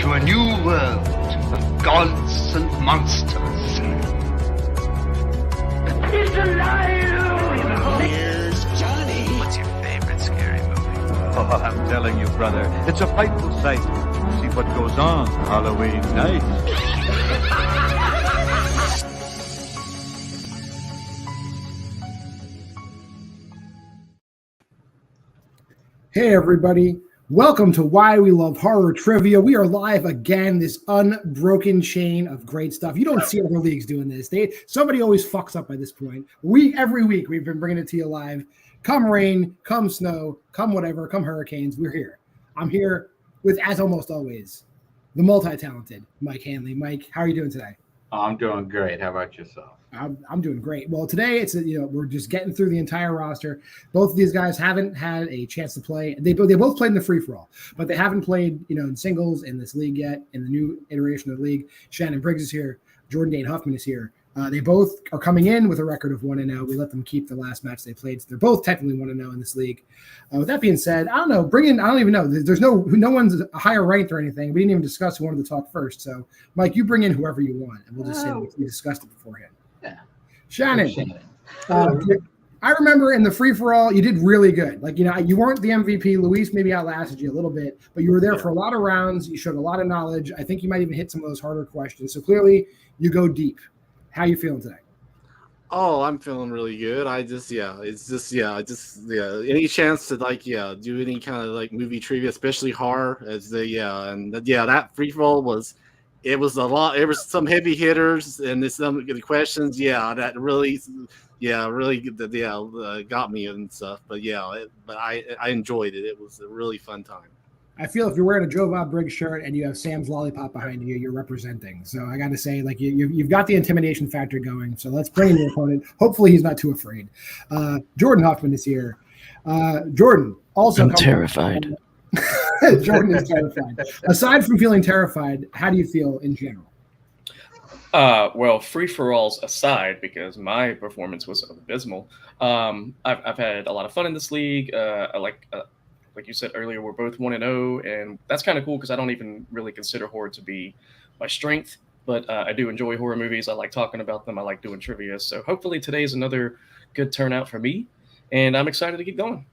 to a new world of gods and monsters. He's alive! Here's Johnny. What's your favorite scary movie? Oh, I'm telling you, brother, it's a frightful sight. See what goes on Halloween night. Hey everybody, welcome to Why We Love Horror Trivia. We are live again, this unbroken chain of great stuff. You don't see other leagues doing this. Somebody always fucks up by this point. Every week we've been bringing it to you live. Come rain, come snow, come whatever, come hurricanes, we're here. I'm here with, as almost always, the multi-talented Mike Hanley. Mike, how are you doing today? I'm doing great. How about yourself? I'm doing great. Well, today we're just getting through the entire roster. Both of these guys haven't had a chance to play. They both played in the free-for-all, but they haven't played in singles in this league yet, in the new iteration of the league. Shannon Briggs is here. Jordan Dane Huffman is here. They both are coming in with a record of 1-0. We let them keep the last match they played. So they're both technically 1-0 in this league. With that being said, I don't even know. There's no one's higher ranked or anything. We didn't even discuss who wanted to talk first. So, Mike, you bring in whoever you want, and we'll just say that we discussed it beforehand. Yeah. Shannon. I remember in the free-for-all, you did really good. You weren't the MVP. Luis maybe outlasted you a little bit, but you were there for a lot of rounds. You showed a lot of knowledge. I think you might even hit some of those harder questions. So clearly, you go deep. How are you feeling today? Oh, I'm feeling really good. Any chance to do any kind of movie trivia, especially horror, that free fall was a lot. There was some heavy hitters and some questions, that really got me and stuff. But I enjoyed it. It was a really fun time. I feel if you're wearing a Joe Bob Briggs shirt and you have Sam's Lollipop behind you, you're representing. So I got to say, you've got the intimidation factor going. So let's bring in your opponent. Hopefully he's not too afraid. Jordan Huffman is here. Jordan also. I'm terrified. Jordan is terrified. Aside from feeling terrified, how do you feel in general? Well, free-for-alls aside, because my performance was abysmal, I've had a lot of fun in this league. Like you said earlier, we're both 1-0, and that's kind of cool because I don't even really consider horror to be my strength, but I do enjoy horror movies. I like talking about them. I like doing trivia. So hopefully today's another good turnout for me, and I'm excited to keep going.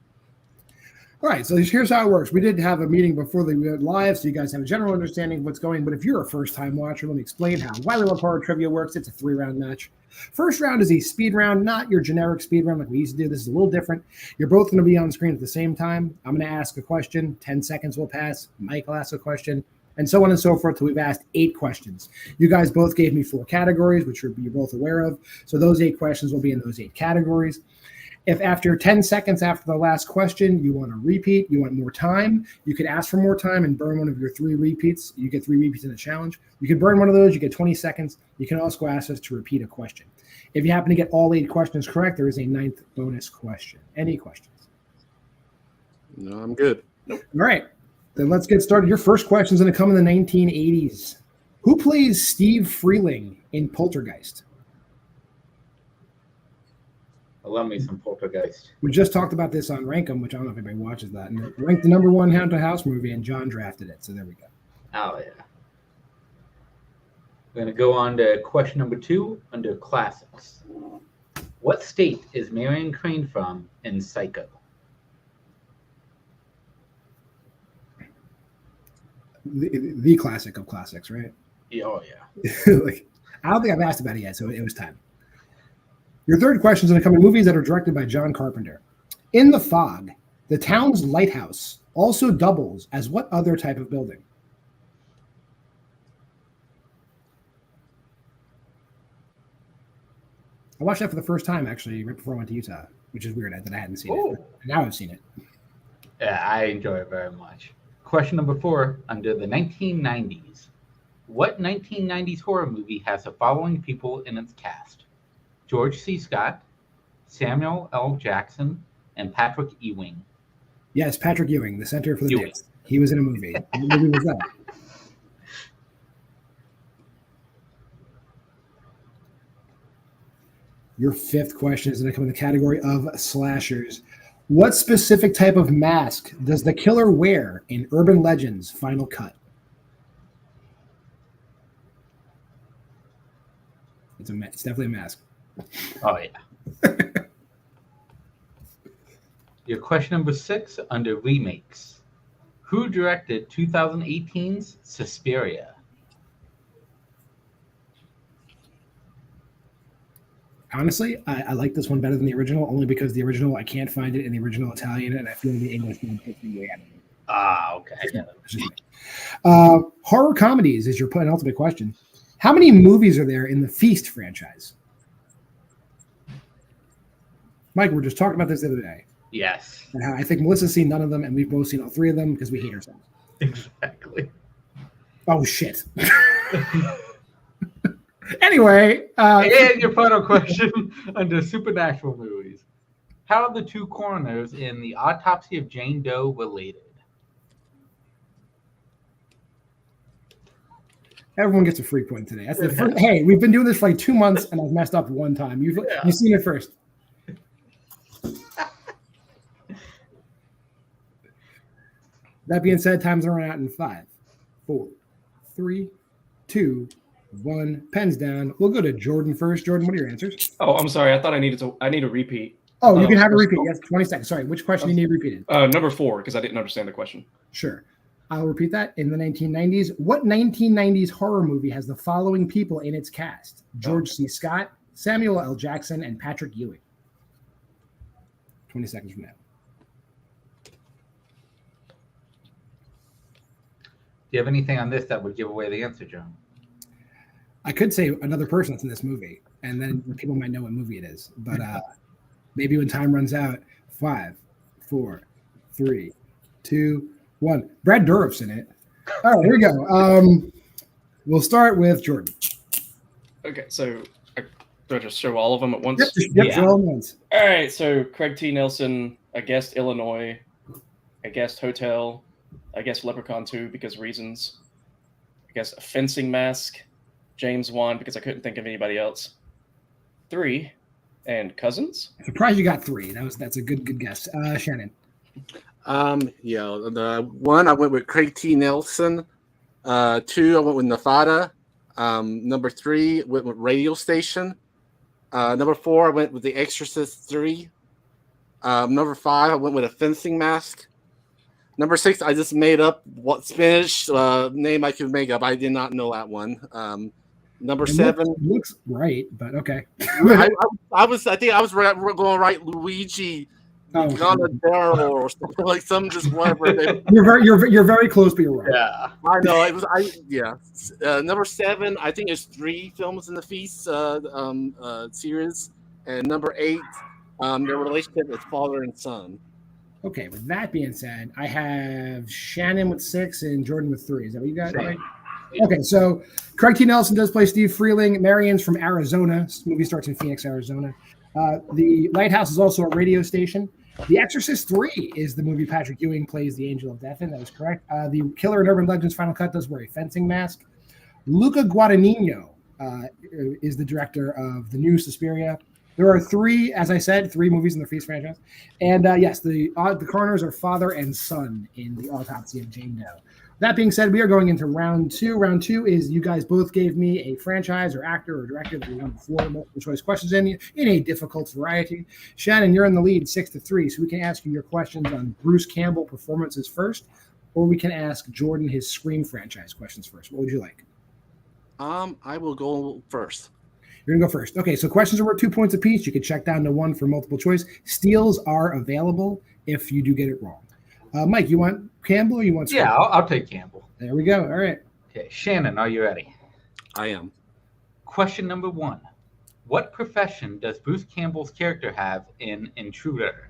All right, so here's how it works. We did have a meeting before we went live, so you guys have a general understanding of what's going. But if you're a first-time watcher, let me explain how Why We Love Horror Trivia works. It's a 3-round match. First round is a speed round, not your generic speed round like we used to do. This is a little different. You're both going to be on screen at the same time. I'm going to ask a question. 10 seconds will pass. Mike will ask a question, and so on and so forth till we've asked 8 questions. You guys both gave me 4 categories, which you're both aware of. So those 8 questions will be in those 8 categories. If after 10 seconds after the last question, you want to repeat, you want more time, you could ask for more time and burn one of your 3 repeats. You get 3 repeats in the challenge. You can burn one of those, you get 20 seconds. You can also ask us to repeat a question. If you happen to get all 8 questions correct, there is a 9th bonus question. Any questions? No, I'm good. Nope. All right, then let's get started. Your first question is going to come in the 1980s. Who plays Steve Freeling in Poltergeist? I love me some Poltergeist. We just talked about this on Rankum, which I don't know if anybody watches that. And it ranked the number 1 haunted house movie, and John drafted it. So there we go. Oh, yeah. We're going to go on to question number 2 under classics. What state is Marion Crane from in Psycho? The classic of classics, right? Yeah, oh, yeah. I don't think I've asked about it yet, so it was time. Your third question is going to come in movies that are directed by John Carpenter. In The Fog, the town's lighthouse also doubles as what other type of building? I watched that for the first time, actually, right before I went to Utah, which is weird that I hadn't seen it. Now I've seen it. Yeah, I enjoy it very much. Question number 4, under the 1990s. What 1990s horror movie has the following people in its cast? George C. Scott, Samuel L. Jackson, and Patrick Ewing. Yes, Patrick Ewing, the Center for the Dicks. He was in a movie. What movie was that? Your 5th question is going to come in the category of slashers. What specific type of mask does the killer wear in Urban Legends Final Cut? It's definitely a mask. Oh, yeah. Your question number 6 under remakes. Who directed 2018's Suspiria? Honestly, I like this one better than the original, only because the original, I can't find it in the original Italian, and I feel the English one takes me way out of it. Ah, okay. It's just me. Horror comedies is your penultimate question. How many movies are there in the Feast franchise? Mike, we were just talking about this the other day. Yes. And how I think Melissa's seen none of them, and we've both seen all 3 of them because we hate ourselves. Exactly. Oh, shit. Anyway. And your final question under supernatural movies. How are the 2 coroners in the autopsy of Jane Doe related? Everyone gets a free point today. That's the first, hey, we've been doing this for like 2 months, and I've messed up one time. You've seen it first. That being said, time's running out in 5, 4, 3, 2, 1. Pens down. We'll go to Jordan first. Jordan, what are your answers? Oh, I'm sorry. I thought I need a repeat. Oh, you can have a repeat. Yes, 20 seconds. Sorry, which question do you need repeated? Number 4, because I didn't understand the question. Sure. I'll repeat that. In the 1990s, what 1990s horror movie has the following people in its cast? George C. Scott, Samuel L. Jackson, and Patrick Ewing. 20 seconds from now. Do you have anything on this that would give away the answer, John? I could say another person that's in this movie, and then people might know what movie it is. But maybe when time runs out, 5, 4, 3, 2, 1. Brad Dourif's in it. All right, here we go. We'll start with Jordan. Okay, so do I just show all of them at once? Yep, show all at once. All right, so Craig T. Nelson, I guessed Illinois, I guessed Hotel, I guess Leprechaun 2 because reasons. I guess a Fencing Mask, James Wan because I couldn't think of anybody else. 3, and Cousins. I'm surprised you got 3. That's a good guess. Shannon. The 1 I went with Craig T. Nelson. 2 I went with Nevada. Number 3 went with Radio Station. Number 4 I went with The Exorcist 3. Number 5 I went with a Fencing Mask. Number 6 I just made up what Spanish name I could make up. I did not know that one. Number 7 looks right, but okay. I think I was going right. Luigi. Donatello or something like some just whatever. You're very close, but you're right. Yeah, I know. It was number 7, I think there's 3 films in the Feast series, and number 8, their relationship is father and son. Okay. With that being said, I have Shannon with 6 and Jordan with 3. Is that what you got? Right? Okay, so Craig T. Nelson does play Steve Freeling. Marion's from Arizona. This movie starts in Phoenix, Arizona. The Lighthouse is also a radio station. The Exorcist 3 is the movie Patrick Ewing plays the Angel of Death in. That is correct. The Killer in Urban Legends Final Cut does wear a fencing mask. Luca Guadagnino is the director of the new Suspiria. There are 3, as I said, 3 movies in the Feast franchise. And yes, the coroners are father and son in the autopsy of Jane Doe. That being said, we are going into round 2. Round 2 is you guys both gave me a franchise or actor or director that we won 4 multiple choice questions in a difficult variety. Shannon, you're in the lead 6-3, so we can ask you your questions on Bruce Campbell performances first, or we can ask Jordan his Scream franchise questions first. What would you like? I will go first. You're going to go first. Okay, so questions are worth 2 points apiece. You can check down to 1 for multiple choice. Steals are available if you do get it wrong. Mike, you want Campbell or you want Scream? Yeah, I'll take Campbell. There we go. All right. Okay, Shannon, are you ready? I am. Question number 1. What profession does Bruce Campbell's character have in Intruder?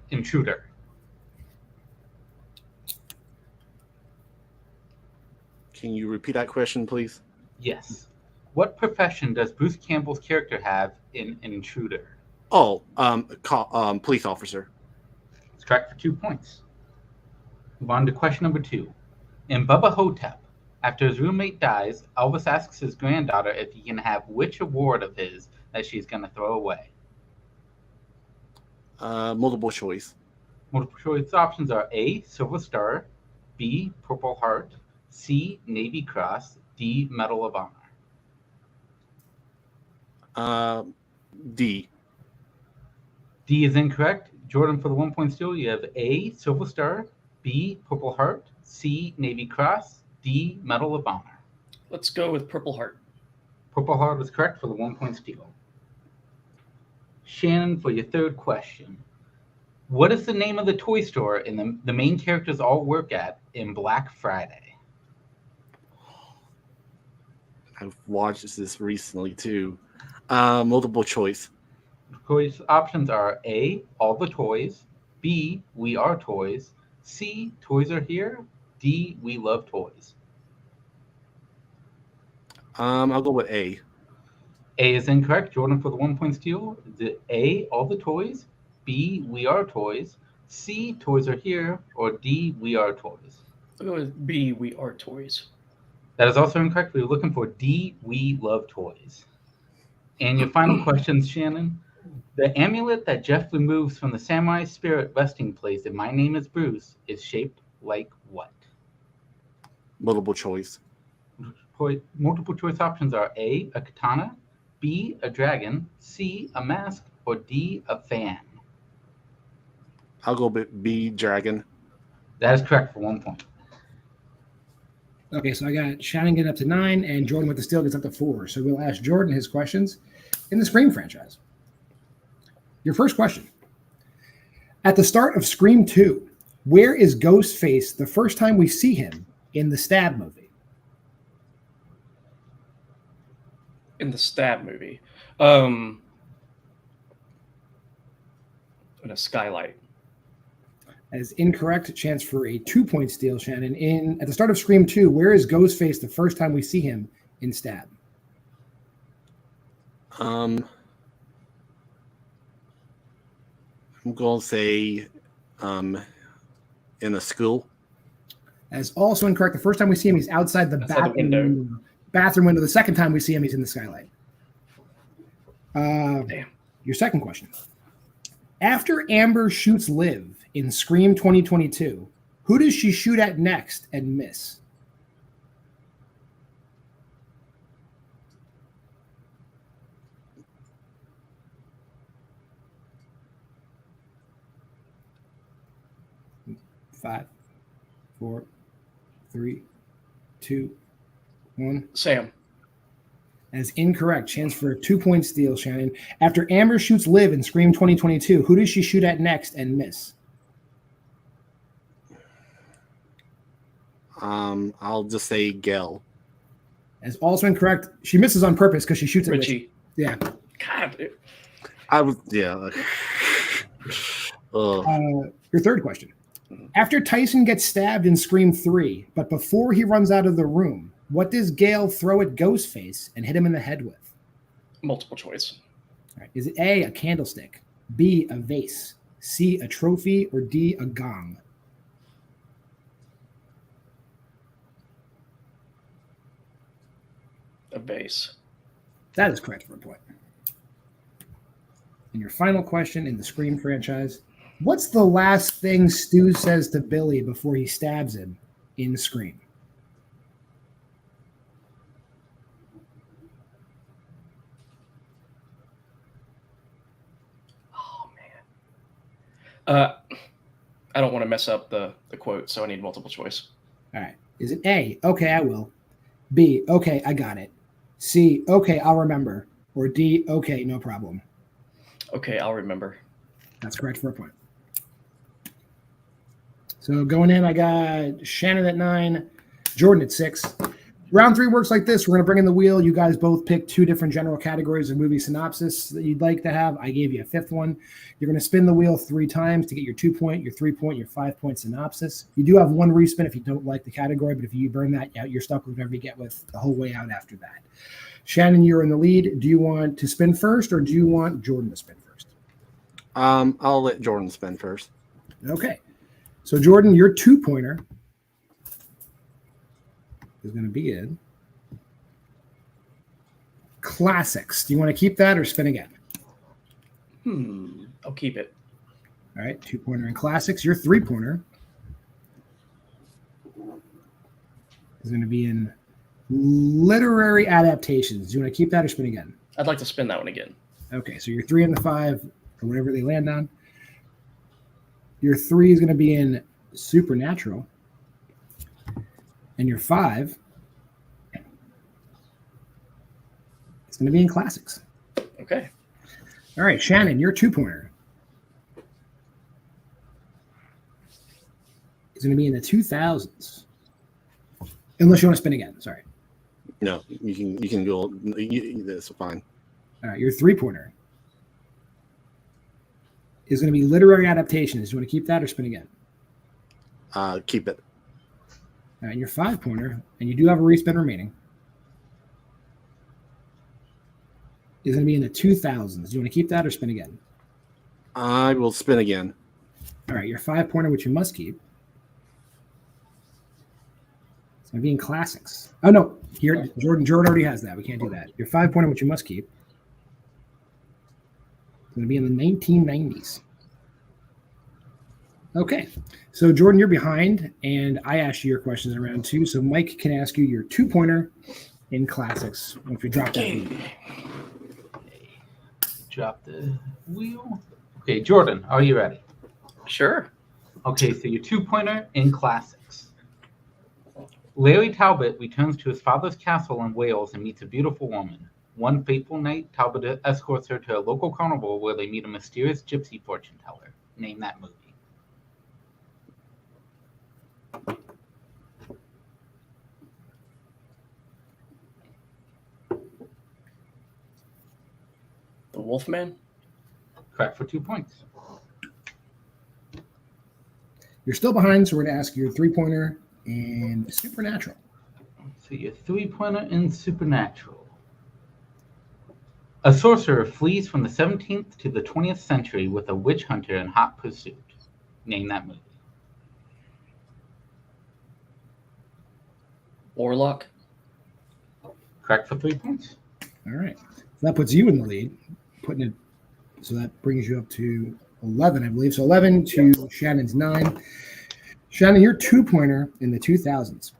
Can you repeat that question, please? Yes. What profession does Bruce Campbell's character have in Intruder? Oh, police officer. It's correct for 2 points. Move on to question number 2. In Bubba Hotep, after his roommate dies, Elvis asks his granddaughter if he can have which award of his that she's going to throw away. Multiple choice. Multiple choice options are A, Silver Star, B, Purple Heart, C, Navy Cross, D, Medal of Honor. D. D is incorrect. Jordan, for the 1 point steal, you have A, Silver Star, B, Purple Heart, C, Navy Cross, D, Medal of Honor. Let's go with Purple Heart. Purple Heart is correct for the 1 point steal. Shannon, for your third question. What is the name of the toy store and the main characters all work at in Black Friday? I've watched this recently too. Multiple choice. Choice options are A, All the Toys, B, We Are Toys, C, Toys Are Here, D, We Love Toys. I'll go with A. A is incorrect. Jordan, for the 1 point steal, is it A, All the Toys, B, We Are Toys, C, Toys Are Here, or D, We Are Toys? I'll go with B, We Are Toys. That is also incorrect. We were looking for D, We Love Toys. And your final question, Shannon. The amulet that Jeff removes from the Samurai Spirit resting place in My Name is Bruce is shaped like what? Multiple choice. Multiple choice options are A, a katana, B, a dragon, C, a mask, or D, a fan. I'll go with B, dragon. That is correct for 1 point. Okay, so I got Shannon getting up to 9, and Jordan with the steal gets up to 4. So we'll ask Jordan his questions in the Scream franchise. Your first question. At the start of Scream 2, where is Ghostface the first time we see him in the Stab movie? In the Stab movie. In a skylight. That is incorrect. Chance for a 2-point steal, Shannon. At the start of Scream 2, where is Ghostface the first time we see him in Stab? I'm going to say in a school. That is also incorrect. The first time we see him, he's outside the bathroom window. The second time we see him, he's in the skylight. Damn. Your second question. After Amber shoots Liv in Scream 2022, who does she shoot at next and miss? Five, 4, 3, 2, 1. Sam. That is incorrect. Chance for a 2-point steal, Shannon. After Amber shoots Liv in Scream 2022, who does she shoot at next and miss? I'll just say Gail. That's also incorrect. She misses on purpose because she shoots at Richie. Yeah. God. I was, yeah. Your third question. After Tyson gets stabbed in Scream 3, but before he runs out of the room, what does Gale throw at Ghostface and hit him in the head with? Multiple choice. All right. Is it A, a candlestick, B, a vase, C, a trophy, or D, a gong? A vase. That is correct for a point. And your final question in the Scream franchise. What's the last thing Stu says to Billy before he stabs him in Scream? Oh, man. I don't want to mess up the quote, so I need multiple choice. All right. Is it A, okay, I will. B, okay, I got it. C, okay, I'll remember. Or D, okay, no problem. Okay, I'll remember. That's correct for a point. So going in, I got Shannon at 9, Jordan at 6. Round 3 works like this. We're going to bring in the wheel. You guys both pick 2 different general categories of movie synopsis that you'd like to have. I gave you a 5th one. You're going to spin the wheel 3 times to get your 2-point, your 3-point, your 5-point synopsis. You do have 1 respin if you don't like the category, but if you burn that out, you're stuck with whatever you get with the whole way out after that. Shannon, you're in the lead. Do you want to spin first, or do you want Jordan to spin first? I'll let Jordan spin first. Okay. So, Jordan, your 2-pointer is going to be in classics. Do you want to keep that or spin again? I'll keep it. All right, 2-pointer in classics. Your 3-pointer is going to be in literary adaptations. Do you want to keep that or spin again? I'd like to spin that one again. Okay, so your 3 and the 5, or whatever they land on. Your 3 is going to be in Supernatural. And your 5 is going to be in Classics. Okay. All right, Shannon, your 2-pointer is going to be in the 2000s. Unless you want to spin again. Sorry. No, you can go. That's fine. All right, your 3-pointer is going to be literary adaptations. Do you want to keep that or spin again? Keep it. All right, your 5-pointer, and you do have a respin remaining, is going to be in the 2000s. Do you want to keep that or spin again? I will spin again. All right, your 5-pointer, which you must keep, it's going to be in Classics. Oh, no. Here, Jordan already has that. We can't do that. Your 5-pointer, which you must keep, it's going to be in the 1990s. Okay. So, Jordan, you're behind, and I asked you your questions in round 2. So, Mike can ask you your 2-pointer in Classics if you drop that wheel. Drop the wheel. Okay, Jordan, are you ready? Sure. Okay, so your 2-pointer in Classics. Larry Talbot returns to his father's castle in Wales and meets a beautiful woman. One fateful night, Talbot escorts her to a local carnival where they meet a mysterious gypsy fortune teller. Name that movie. The Wolfman? Correct for 2 points. You're still behind, so we're going to ask you your 3-pointer in Supernatural. So your 3-pointer in Supernatural. A sorcerer flees from the 17th to the 20th century with a witch hunter in hot pursuit. Name that movie. Warlock? Correct for 3 points. All right. So that puts you in the lead, putting it. So that brings you up to 11, I believe. So 11 to Shannon's 9. Shannon, your 2-pointer in the 2000s.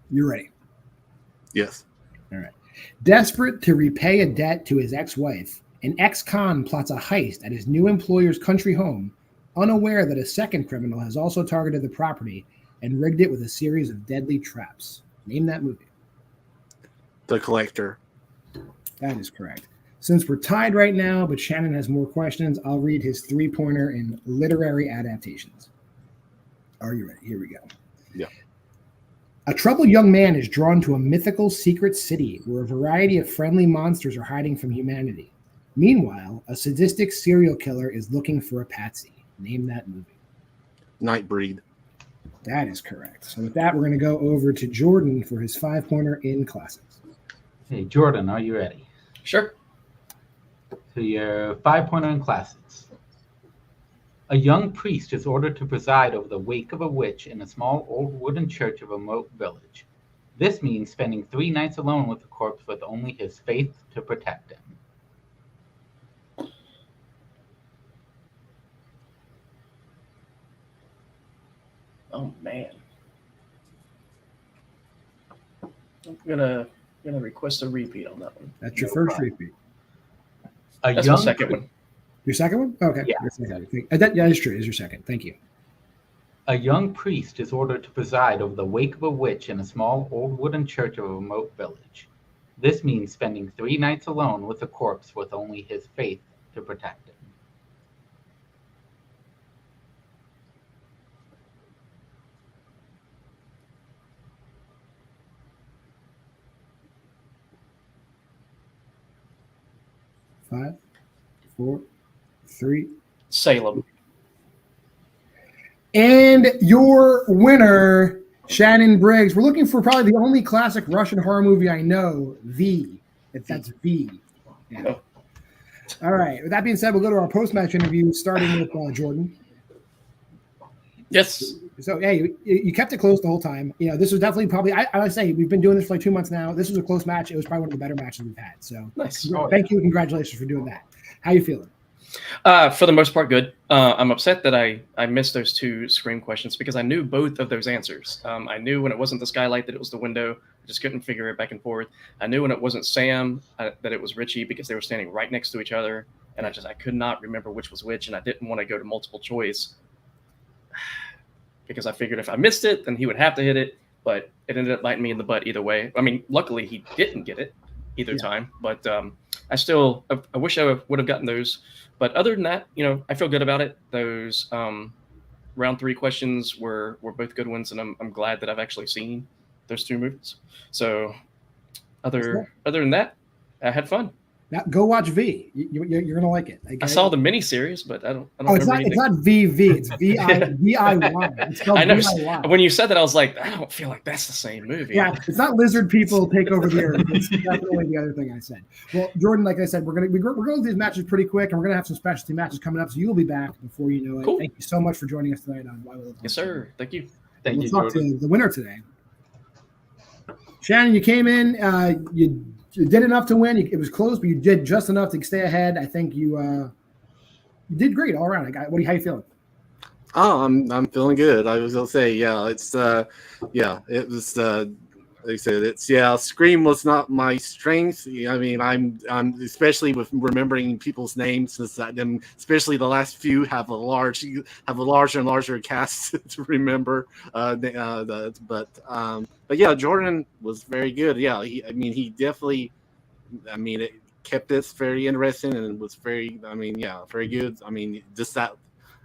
You're ready. Yes. All right. Desperate to repay a debt to his ex-wife, an ex-con plots a heist at his new employer's country home, unaware that a second criminal has also targeted the property and rigged it with a series of deadly traps. Name that movie. The Collector. That is correct. Since we're tied right now, but Shannon has more questions, I'll read his 3-pointer in literary adaptations. Are you ready? Here we go. Yeah. A troubled young man is drawn to a mythical secret city where a variety of friendly monsters are hiding from humanity. Meanwhile, a sadistic serial killer is looking for a patsy. Name that movie. Nightbreed. That is correct. So with that, we're going to go over to Jordan for his 5-pointer in Classics. Hey, Jordan, are you ready? Sure. So your 5-pointer in Classics. A young priest is ordered to preside over the wake of a witch in a small old wooden church of a remote village. This means spending 3 nights alone with the corpse with only his faith to protect him. Oh man. I'm gonna request a repeat on that one. That's your first repeat. That's my second one. Your second one? Okay. Yeah. That is true. Is your second. Thank you. A young priest is ordered to preside over the wake of a witch in a small old wooden church of a remote village. This means spending 3 nights alone with the corpse with only his faith to protect him. Five, 4, 3. Salem. And your winner, Shannon Briggs. We're looking for probably the only classic Russian horror movie I know, V. If that's V. Yeah. Oh. All right. With that being said, we'll go to our post-match interview, starting with Jordan. Yes. So, hey, you kept it close the whole time. You know, this was definitely probably, I would say, we've been doing this for like 2 months now. This was a close match. It was probably one of the better matches we've had. So, Nice. Thank you and congratulations for doing that. How you feeling? For the most part, good. I'm upset that I missed those 2 Scream questions because I knew both of those answers. I knew when it wasn't the skylight that it was the window. Just couldn't figure it back and forth. I knew when it wasn't Sam that it was Richie because they were standing right next to each other, and I could not remember which was which, and I didn't want to go to multiple choice because I figured if I missed it, then he would have to hit it. But it ended up biting me in the butt either way. I mean, luckily he didn't get it either time. But I wish I would have gotten those. But other than that, I feel good about it. Those round 3 questions were both good ones, and I'm glad that I've actually seen those 2 movies. So other than that, I had fun. Now go watch V. You're gonna like it. Okay? I saw the miniseries, but I don't. It's not. It's not VV. It's VIY. It's spelled I know. VIY. When you said that, I was like, I don't feel like that's the same movie. Yeah, it's not lizard people take over the earth. It's definitely the other thing I said. Well, Jordan, like I said, we're going through these matches pretty quick, and we're gonna have some specialty matches coming up. So you'll be back before you know it. Cool. Thank you so much for joining us tonight on Why We Love Yes, sir. Thank you. Thank you, talk Jordan. to the winner today. Shannon, you came in. You did enough to win. It was close, but you did just enough to stay ahead. I think you did great all around. How you feeling? Oh, I'm feeling good. I was gonna say, it's it was like I said, it's Scream was not my strength. I mean, I'm especially with remembering people's names, since them, especially the last few have a larger and larger cast to remember. But yeah, Jordan was very good. Yeah, he definitely. It kept this very interesting and was very. Very good. Just that.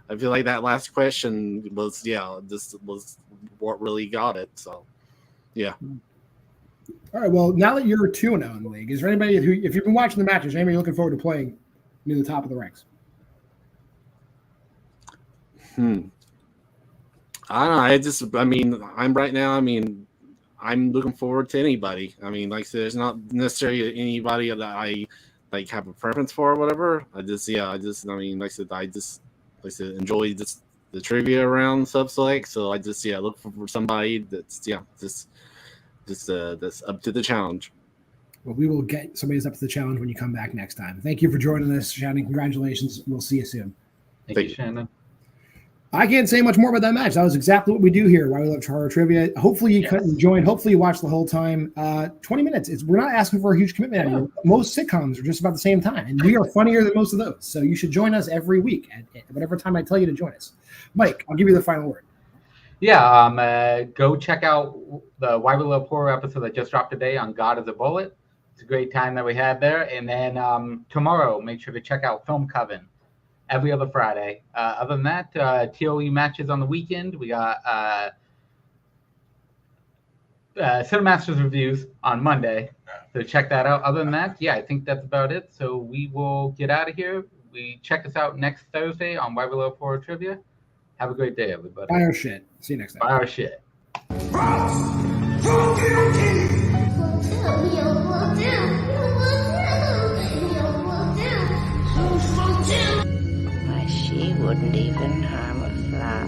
I feel like that last question was this was what really got it. So, yeah. All right. Well, now that you're 2-0 in the league, is there anybody who, if you've been watching the matches, anybody looking forward to playing near the top of the ranks? I don't know. I'm right now. I'm looking forward to anybody. Like I said, there's not necessarily anybody that I have a preference for or whatever. Like I said, enjoy the trivia around Sub-Select. So I just look for somebody that's that's up to the challenge. Well, we will get somebody that's up to the challenge when you come back next time. Thank you for joining us, Shannon. Congratulations. We'll see you soon. Thank you, Shannon. I can't say much more about that match. That was exactly what we do here. Why We Love Horror Trivia. Hopefully you couldn't join. Hopefully you watched the whole time. 20 minutes. We're not asking for a huge commitment out of you. Most sitcoms are just about the same time, and we are funnier than most of those. So you should join us every week at whatever time I tell you to join us. Mike, I'll give you the final word. Yeah, go check out the Why We Love Horror episode that just dropped today on God is a Bullet. It's a great time that we had there. And then tomorrow, make sure to check out Film Coven every other Friday. Other than that, TOE matches on the weekend. We got Cinemasters reviews on Monday. So check that out. Other than that, I think that's about it. So we will get out of here. Check us out next Thursday on Why We Love Horror Trivia. Have a great day, everybody. Buy our shit. See you next time. Buy our shit. Why, she wouldn't even harm a fly.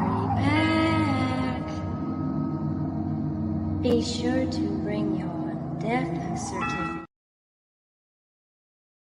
Hurry back. Be sure to bring your death certificate.